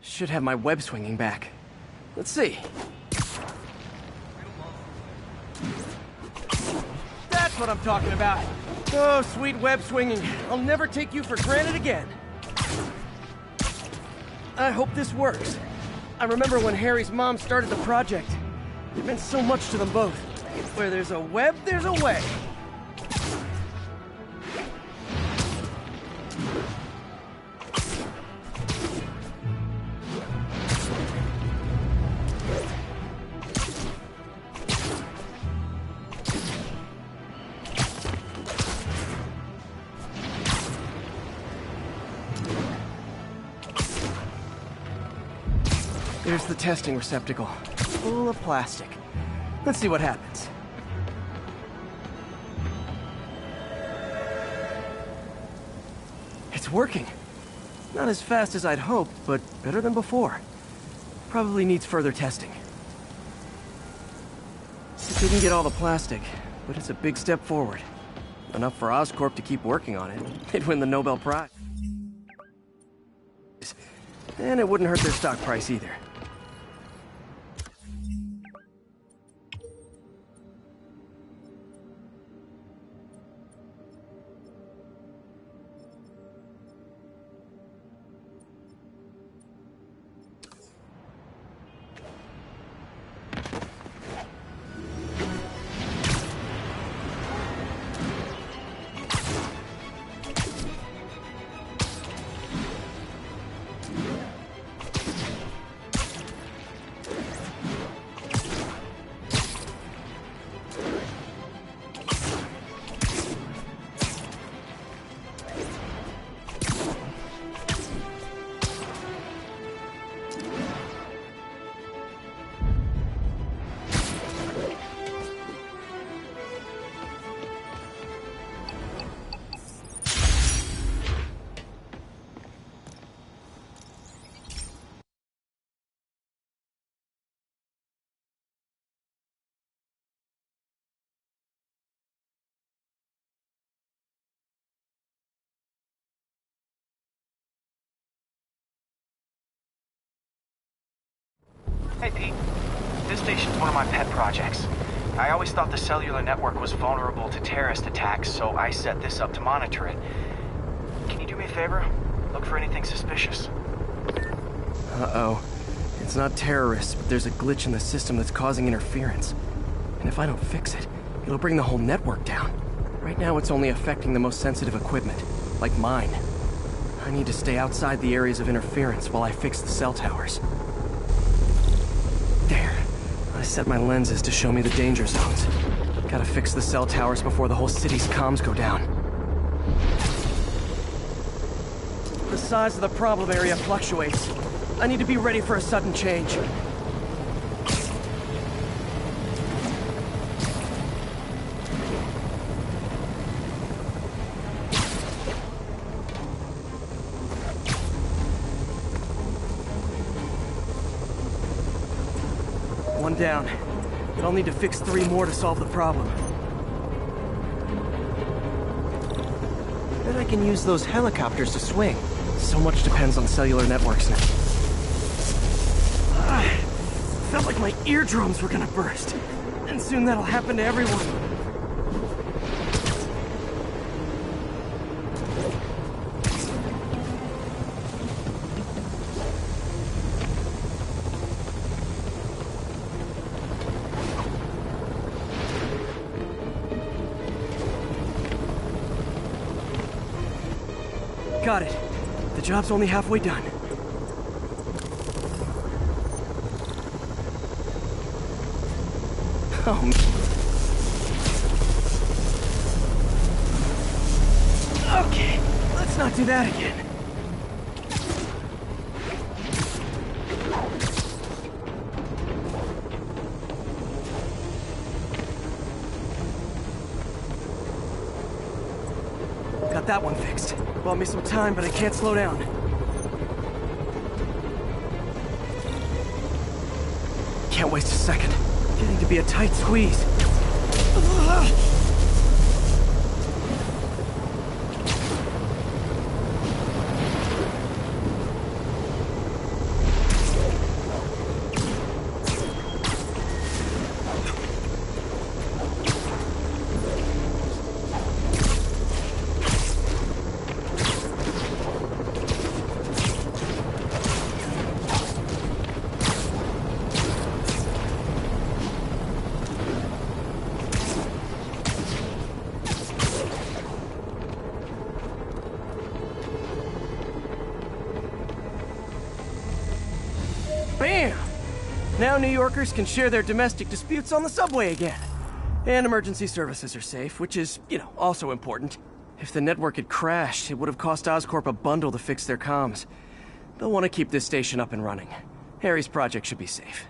Should have my web swinging back. Let's see. That's what I'm talking about. Oh, sweet web swinging. I'll never take you for granted again. I hope this works. I remember when Harry's mom started the project. It meant so much to them both. Where there's a web, there's a way. There's the testing receptacle, full of plastic. Let's see what happens. It's working. Not as fast as I'd hoped, but better than before. Probably needs further testing. It didn't get all the plastic, but it's a big step forward. Enough for Oscorp to keep working on it. They'd win the Nobel Prize. And it wouldn't hurt their stock price either. Hey, Pete. This station's one of my pet projects. I always thought the cellular network was vulnerable to terrorist attacks, so I set this up to monitor it. Can you do me a favor? Look for anything suspicious. Uh-oh. It's not terrorists, but there's a glitch in the system that's causing interference. And if I don't fix it, it'll bring the whole network down. Right now, it's only affecting the most sensitive equipment, like mine. I need to stay outside the areas of interference while I fix the cell towers. There. I set my lenses to show me the danger zones. Gotta fix the cell towers before the whole city's comms go down. The size of the problem area fluctuates. I need to be ready for a sudden change. One down, but I'll need to fix 3 more to solve the problem. Then I can use those helicopters to swing. So much depends on cellular networks now. Felt like my eardrums were gonna burst. And soon that'll happen to everyone. Got it. The job's only halfway done. Oh, okay, let's not do that again. Got that one fixed. Bought me some time, but I can't slow down. Can't waste a second. Getting to be a tight squeeze. Bam! Now New Yorkers can share their domestic disputes on the subway again. And emergency services are safe, which is, also important. If the network had crashed, it would have cost Oscorp a bundle to fix their comms. They'll want to keep this station up and running. Harry's project should be safe.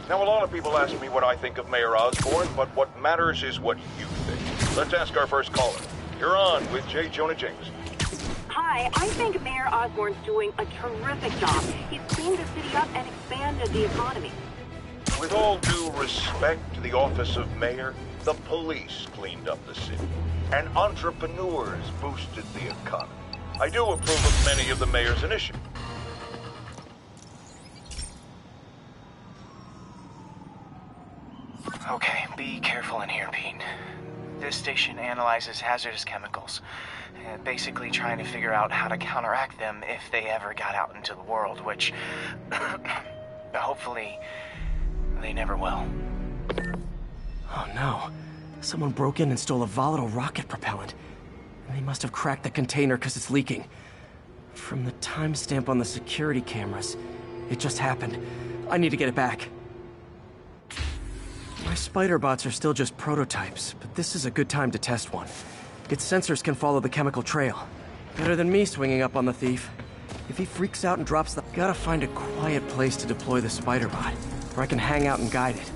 Now, a lot of people ask me what I think of Mayor Osborn, but what matters is what you think. Let's ask our first caller. You're on with J. Jonah James. Hi, I think Mayor Osborn's doing a terrific job. He's cleaned the city up and expanded the economy. With all due respect to the office of mayor, the police cleaned up the city, and entrepreneurs boosted the economy. I do approve of many of the mayor's initiatives. Okay, be careful in here, Pete. This station analyzes hazardous chemicals, basically trying to figure out how to counteract them if they ever got out into the world, which hopefully they never will. Oh no. Someone broke in and stole a volatile rocket propellant. And they must have cracked the container because it's leaking. From the timestamp on the security cameras, it just happened. I need to get it back. My spider bots are still just prototypes, but this is a good time to test one. Its sensors can follow the chemical trail. Better than me swinging up on the thief. If he freaks out and drops the... Gotta find a quiet place to deploy the spider bot, where I can hang out and guide it.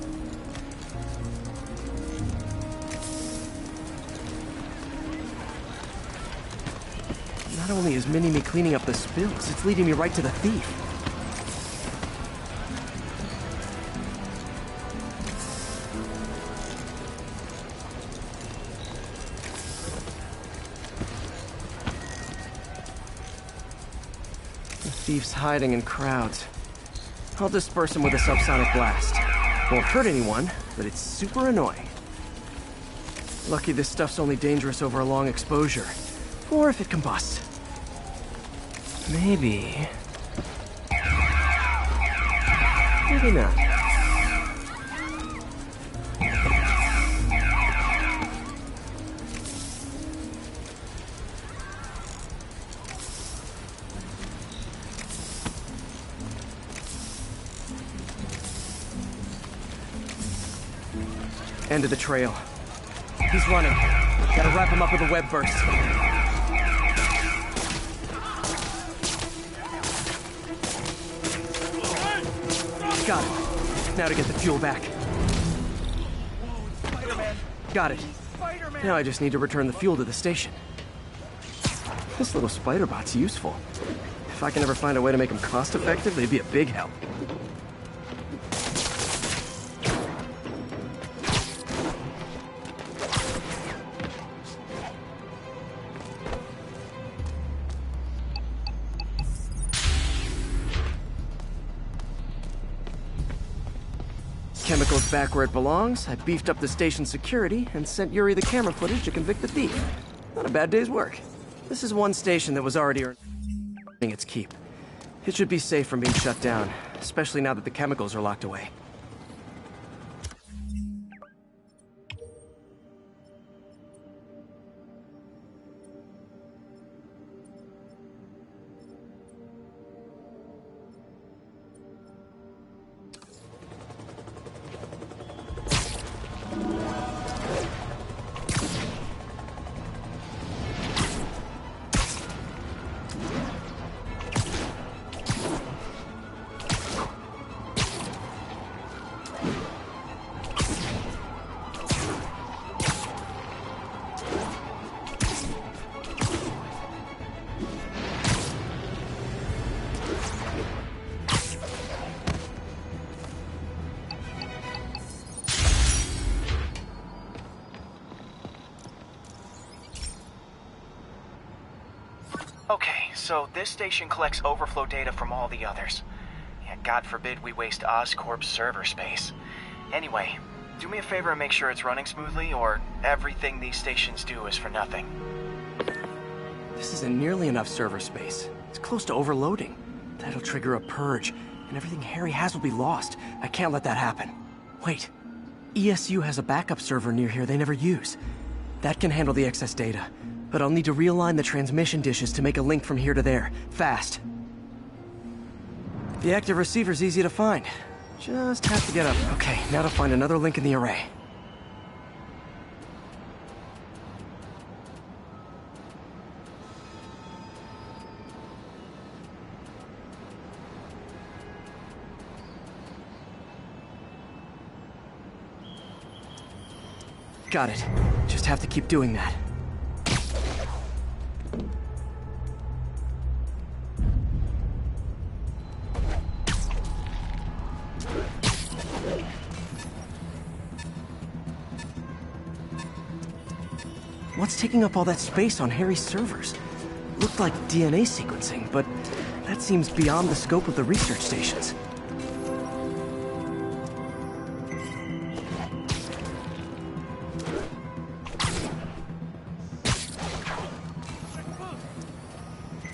Not only is Mini-Me cleaning up the spills, it's leading me right to the thief. Thief's hiding in crowds. I'll disperse him with a subsonic blast. Won't hurt anyone, but it's super annoying. Lucky this stuff's only dangerous over a long exposure. Or if it combusts. Maybe... maybe not. End of the trail. He's running. Gotta wrap him up with a web burst. Got it. Now to get the fuel back. Spider-Man. Got it. Spider-Man. Now I just need to return the fuel to the station. This little spider bot's useful. If I can ever find a way to make them cost-effective, they'd be a big help. Chemicals back where it belongs, I beefed up the station's security and sent Yuri the camera footage to convict the thief. Not a bad day's work. This is one station that was already earning its keep. It should be safe from being shut down, especially now that the chemicals are locked away. Okay, so this station collects overflow data from all the others. Yeah, God forbid we waste Oscorp's server space. Anyway, do me a favor and make sure it's running smoothly, or everything these stations do is for nothing. This isn't nearly enough server space. It's close to overloading. That'll trigger a purge, and everything Harry has will be lost. I can't let that happen. Wait. ESU has a backup server near here they never use. That can handle the excess data, but I'll need to realign the transmission dishes to make a link from here to there, fast. The active receiver's easy to find. Just have to get up. Okay, now to find another link in the array. Got it. Just have to keep doing that. What's taking up all that space on Harry's servers? Looked like DNA sequencing, but that seems beyond the scope of the research stations.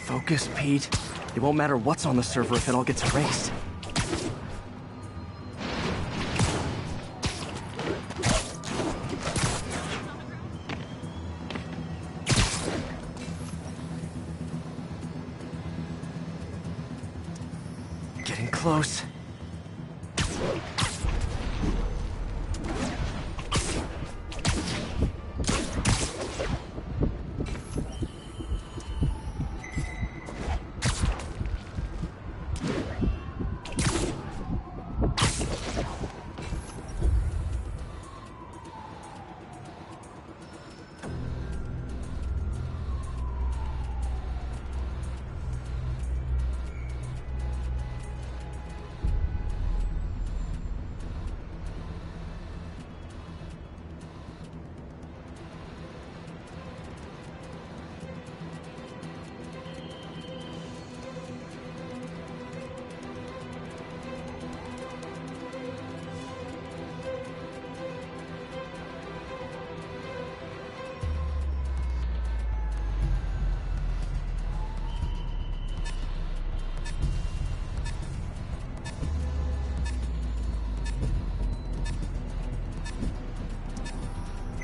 Focus, Pete. It won't matter what's on the server if it all gets erased. Getting close.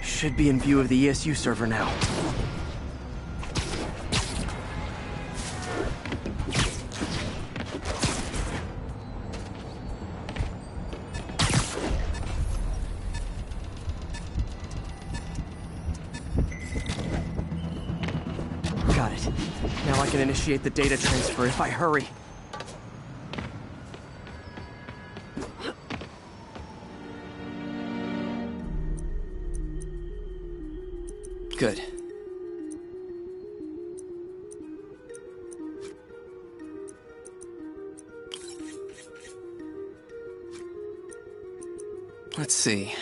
Should be in view of the ESU server now. Got it. Now I can initiate the data transfer if I hurry. Good. Let's see.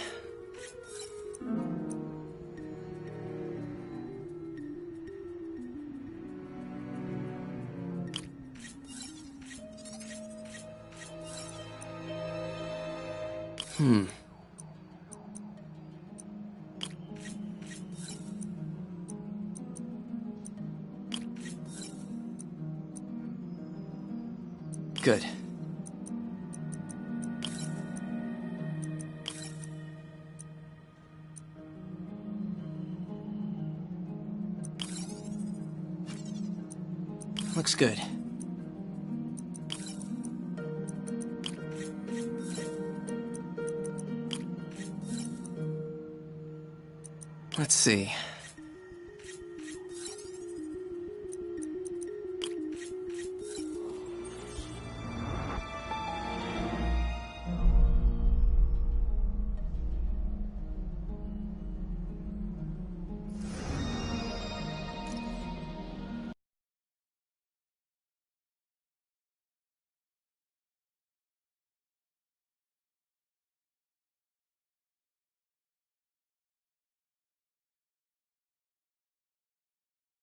Good. Looks good. Let's see.